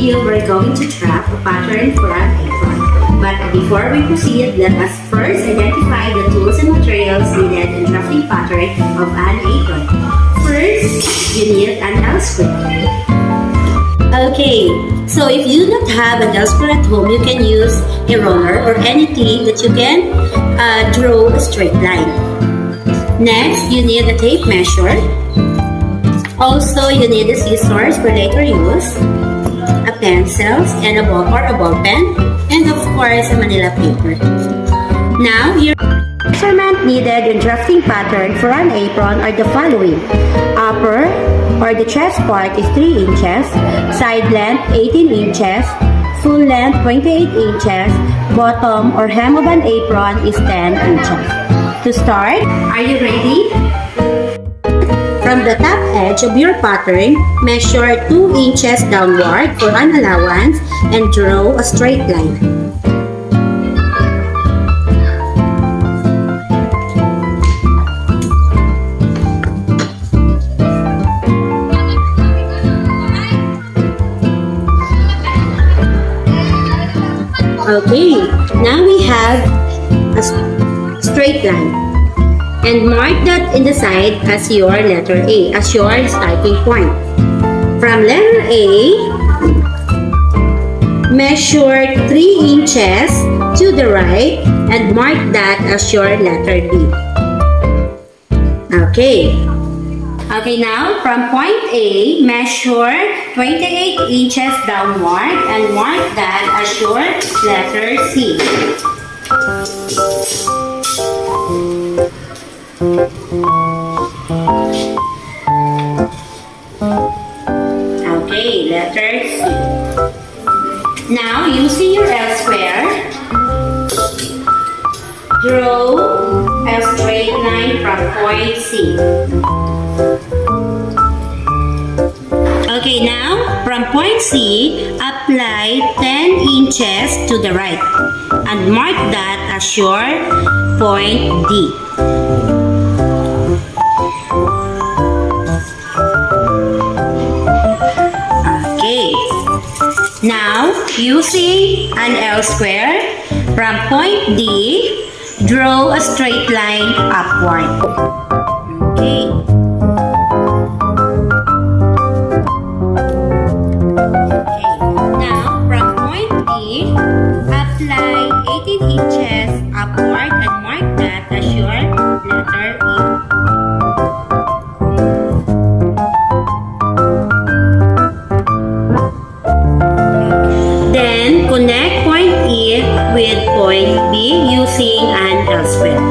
video, we're going to draft a pattern for an apron. But before we proceed, let us first identify the tools and materials needed in drafting pattern of an apron. First, you need an L-square. Okay, so if you don't have an L-square at home, you can use a roller or anything that you can draw a straight line. Next, you need a tape measure. Also, you need the scissors for later use, a pencils and a ball or a ball pen, and of course, a manila paper. Now, your measurement needed in drafting pattern for an apron are the following. Upper or the chest part is 3 inches, side length 18 inches, full length 28 inches, bottom or hem of an apron is 10 inches. To start, are you ready? From the top edge of your pattern, measure 2 inches downward for an allowance and draw a straight line. Okay, now we have a straight line. And mark that in the side as your letter A, as your starting point. From letter A, measure 3 inches to the right and mark that as your letter B. Okay. Okay, now from point A, measure 28 inches downward and mark that as your letter C. Okay, letter C. Now, using your L square, draw a straight line from point C. Okay, now, from point C, apply 10 inches to the right and mark that as your point D. Now, using an L square, from point D, draw a straight line upward. Okay. Now, from point D, apply 18 inches upward and mark that as your letter E. Connect point E with point B using an L square.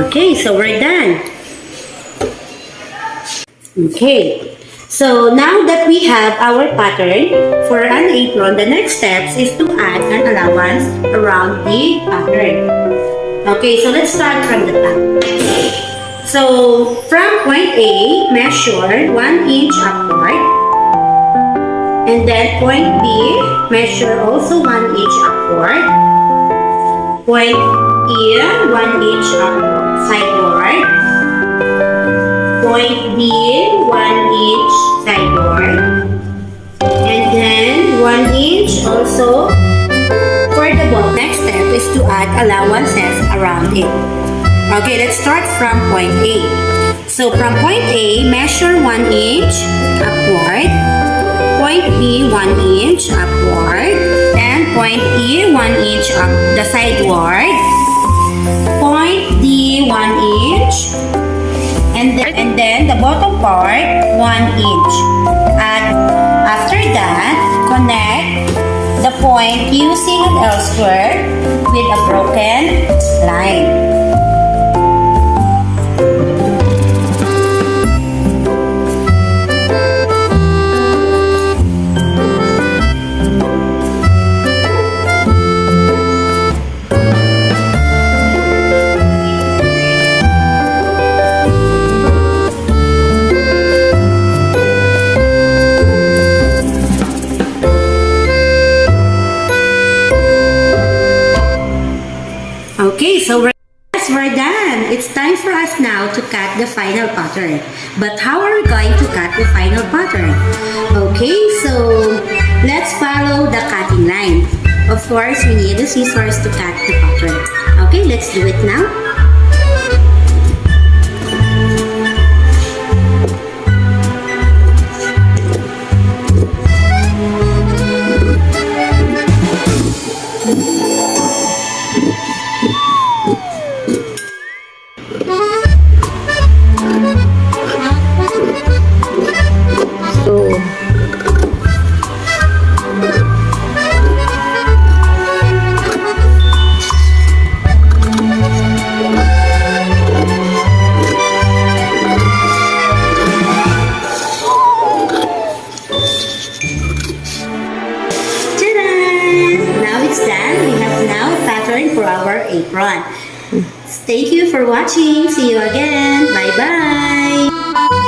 Okay, so we're done. Okay, so now that we have our pattern for an apron, the next steps is to add an allowance around the pattern. Okay, so let's start from the top. So from point A, measure 1 inch upward. And then point B, measure also 1 inch upward. Point E, 1 inch sideward. Point B, 1 inch sideward. And then 1 inch also for the ball. Next step is to add allowances around it. Okay, let's start from point A. So from point A, measure 1 inch upward. Point B 1 inch upward and point E 1 inch up the sideward. Point D 1 inch and then the bottom part 1 inch. And after that, connect the point using an L square with a broken line. Okay, so final pattern. But how are we going to cut the final pattern? Okay, so let's follow the cutting line. Of course, we need the scissors to cut the pattern. Okay, let's do it now. It's done. We have now a pattern for our apron. Thank you for watching. See you again. Bye-bye.